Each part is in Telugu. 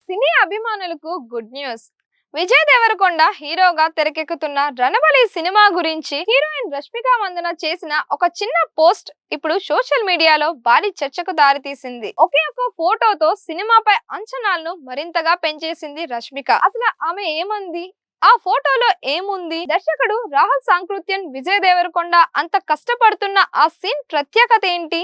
సినీ అభిమానులకు గుడ్ న్యూస్. విజయ్ దేవరకొండ హీరోగా తెరకెక్కుతున్న రణబలి సినిమా గురించి హీరోయిన్ రష్మిక మందన చేసిన ఒక చిన్న పోస్ట్ ఇప్పుడు సోషల్ మీడియాలో భారీ చర్చకు దారితీసింది. ఒకే ఒక ఫోటోతో సినిమాపై అంచనాలను మరింతగా పెంచేసింది రష్మిక. అసలు ఆమె ఏమంది, ఆ ఫోటోలో ఏముంది, దర్శకుడు రాహుల్ సాంకృత్యన్ విజయ్ దేవరకొండ అంత కష్టపడుతున్న ఆ సీన్ ప్రత్యేకత ఏంటి,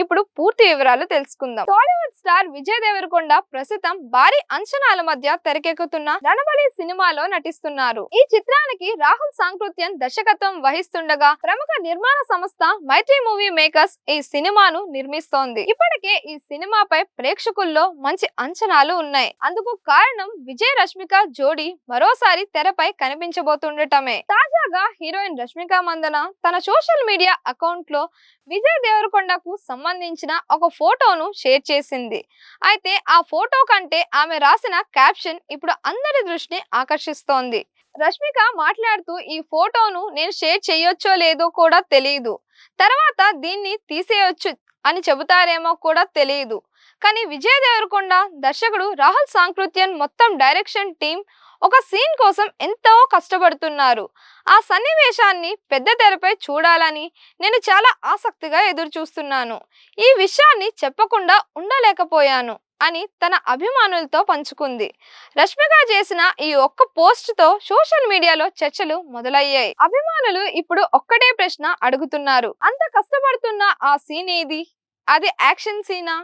ఇప్పుడు పూర్తి వివరాలు తెలుసుకుందాం. టాలీవుడ్ స్టార్ విజయ్ దేవరకొండ ప్రస్తుతం భారీ అంచనాల మధ్య తెరకెక్కుతున్న రణబలి సినిమాలో నటిస్తున్నారు. ఈ చిత్రానికి రాహుల్ సాంకృత్యన్ దర్శకత్వం వహిస్తుండగా ప్రముఖ నిర్మాణ సంస్థ మైత్రి మూవీ మేకర్స్ ఈ సినిమాను నిర్మిస్తోంది. ఇప్పటికే ఈ సినిమాపై ప్రేక్షకుల్లో మంచి అంచనాలు ఉన్నాయి. అందుకు కారణం విజయ్ రష్మిక జోడీ మరోసారి తెరపై కనిపించబోతుండటమే. తాజాగా హీరోయిన్ రష్మిక మందన తన సోషల్ మీడియా అకౌంట్ లో విజయ్ దేవరకొండకు సంబంధించిన ఒక ఫోటోను షేర్ చేసింది. అయితే ఆ ఫోటో కంటే ఆమె రాసిన క్యాప్షన్ ఇప్పుడు అందరి దృష్టిని ఆకర్షిస్తోంది. రష్మిక మాట్లాడుతూ, ఈ ఫోటోను నేను షేర్ చేయొచ్చో లేదో కూడా తెలియదు, తర్వాత దీన్ని తీసేయొచ్చు అని చెబుతారేమో కూడా తెలియదు, కానీ విజయ్ దేవరకొండ దర్శకుడు రాహుల్ సాంకృత్యన్ మొత్తం డైరెక్షన్ టీం ఒక సీన్ కోసం ఎంతో కష్టపడుతున్నారు. ఆ సన్నివేశాన్ని పెద్ద తెరపై చూడాలని నేను చాలా ఆసక్తిగా ఎదురు చూస్తున్నాను. ఈ విషయాన్ని చెప్పకుండా ఉండలేకపోయాను అని తన అభిమానులతో పంచుకుంది. రష్మిక చేసిన ఈ ఒక్క పోస్ట్ తో సోషల్ మీడియాలో చర్చలు మొదలయ్యాయి. అభిమానులు ఇప్పుడు ఒక్కటే ప్రశ్న అడుగుతున్నారు, అంత కష్టపడుతున్న ఆ సీన్ ఏది? అది యాక్షన్ సీనా,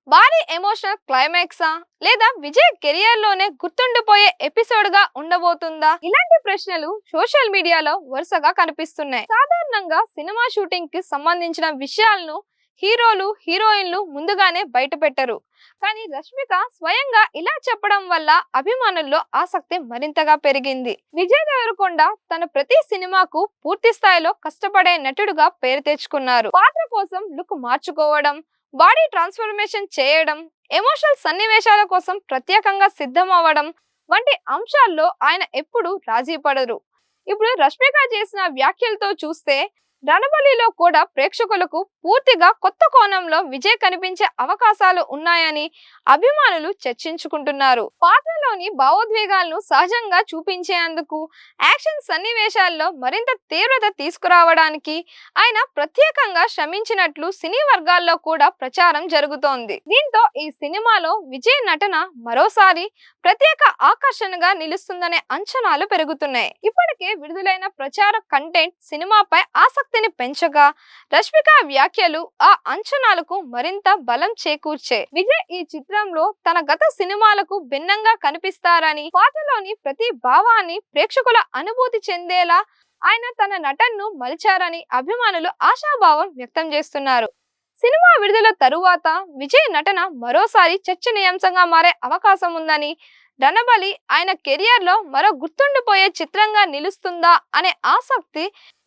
భారీ ఎమోషనల్ క్లైమాక్సా, లేదా విజయ్ కెరియర్ లోనే గుర్తుండిపోయే ఎపిసోడ్ గా ఉండబోతుందా? ఇలాంటి ప్రశ్నలు సోషల్ మీడియాలో వరుసగా కనిపిస్తున్నాయి. సాధారణంగా సినిమా షూటింగ్ కి సంబంధించిన విషయాలను హీరోలు హీరోయిన్లు ముందుగానే బయట పెట్టరు, కానీ రష్మిక స్వయంగా ఇలా చెప్పడం వల్ల అభిమానుల్లో ఆసక్తి మరింతగా పెరిగింది. విజయ్ దేవరకొండ తన ప్రతి సినిమాకు పూర్తి స్థాయిలో కష్టపడే నటుడుగా పేరు తెచ్చుకున్నారు. పాత్ర కోసం లుక్ మార్చుకోవడం, బాడీ ట్రాన్స్ఫర్మేషన్ చేయడం, ఎమోషనల్ సన్నివేశాల కోసం ప్రత్యేకంగా సిద్ధం అవ్వడం వంటి అంశాల్లో ఆయన ఎప్పుడూ రాజీ పడరు. ఇప్పుడు రష్మిక చేసిన వ్యాఖ్యలతో చూస్తే రణబలిలో కూడా ప్రేక్షకులకు పూర్తిగా కొత్త కోణంలో విజయ్ కనిపించే అవకాశాలు ఉన్నాయని అభిమానులు చర్చించుకుంటున్నారు. పాత్రలోని భావోద్వేగాలను సహజంగా చూపించేందుకు, యాక్షన్ సన్నివేశాల్లో మరింత తీవ్రత తీసుకురావడానికి ఆయన ప్రత్యేకంగా శ్రమించినట్లు సినీ వర్గాల్లో కూడా ప్రచారం జరుగుతోంది. దీంతో ఈ సినిమాలో విజయ్ నటన మరోసారి ప్రత్యేక ఆకర్షణగా నిలుస్తుందనే అంచనాలు పెరుగుతున్నాయి. ఇప్పటికే విడుదలైన ప్రచార కంటెంట్ సినిమాపై ఆసక్తిని పెంచగా రష్మిక వ్యాఖ్యలు ఆ అంచనాలకు మరింత బలం చేకూర్చాయి. విజయ్ ఈ చిత్రంలో తన గత సినిమాలకు భిన్నంగా కనిపిస్తారని, పాత్రలోని ప్రతి భావాన్ని ప్రేక్షకుల అనుభూతి చెందేలా ఆయన తన నటనను మలిచారని అభిమానులు ఆశాభావం వ్యక్తం చేస్తున్నారు. సినిమా విడుదల తరువాత విజయ్ నటన మరోసారి చర్చనీయాంశంగా మారే అవకాశం ఉందని, రణబలి ఆయన కెరియర్ లో మరో గుర్తుండిపోయే చిత్రంగా నిలుస్తుందా అనే ఆసక్తి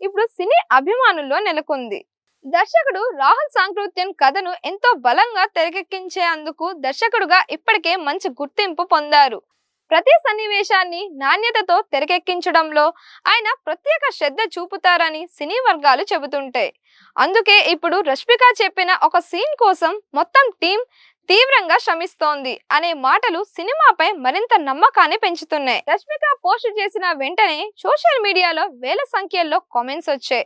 ఇప్పుడు సినీ అభిమానుల్లో నెలకొంది. దర్శకుడు రాహుల్ సాంకృత్యన్ కథను ఎంతో బలంగా తెరకెక్కించేందుకు దర్శకుడుగా ఇప్పటికే మంచి గుర్తింపు పొందారు. ప్రతి సన్నివేశాన్ని నాణ్యతతో తెరకెక్కించడంలో ఆయన ప్రత్యేక శ్రద్ధ చూపుతారని సినీ వర్గాలు చెబుతుంటాయి. అందుకే ఇప్పుడు రష్మిక చెప్పిన ఒక సీన్ కోసం మొత్తం టీం తీవ్రంగా శ్రమిస్తోంది అనే మాటలు సినిమాపై మరింత నమ్మకాన్ని పెంచుతున్నాయి. రష్మిక పోస్ట్ చేసిన వెంటనే సోషల్ మీడియాలో వేల సంఖ్యలో కామెంట్స్ వచ్చాయి.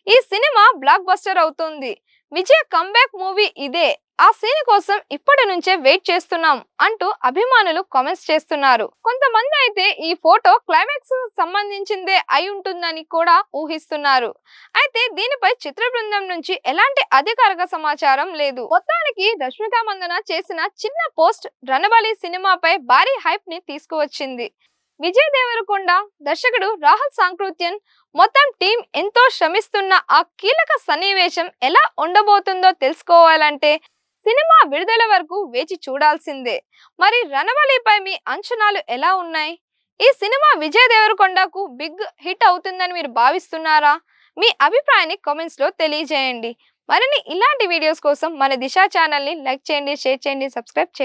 ఈ సినిమా బ్లాక్ బస్టర్ అవుతుంది, విజయ్ కంబ్యాక్ మూవీ ఇదే, ఆ సీన్ కోసం ఇప్పటి నుంచే వెయిట్ చేస్తున్నాం అంటూ అభిమానులు కామెంట్స్ చేస్తున్నారు. కొంతమంది అయితే ఈ ఫోటో క్లైమాక్స్ సంబంధించిందే అయి ఉంటుందని కూడా ఊహిస్తున్నారు. అయితే దీనిపై చిత్ర బృందం నుంచి ఎలాంటి అధికారిక సమాచారం లేదు. మొత్తానికి రష్మిక మందన చేసిన చిన్న పోస్ట్ రణబలి సినిమాపై భారీ హైప్ ని తీసుకువచ్చింది. విజయ్ దేవరకొండ, దర్శకుడు రాహుల్ సాంకృత్యన్ మొత్తం టీం ఎంతో శ్రమిస్తున్న ఆ కీలక సన్నివేశం ఎలా ఉండబోతుందో తెలుసుకోవాలంటే సినిమా విడుదల వరకు వేచి చూడాల్సిందే. మరి రణబలిపై మీ అంచనాలు ఎలా ఉన్నాయి? ఈ సినిమా విజయ్ దేవరకొండకు బిగ్ హిట్ అవుతుందని మీరు భావిస్తున్నారా? మీ అభిప్రాయాన్ని కామెంట్స్ లో తెలియజేయండి. మరిన్ని ఇలాంటి వీడియోస్ కోసం మన దిశ ఛానల్ ని లైక్ చేయండి, షేర్ చేయండి, సబ్స్క్రైబ్ చేయండి.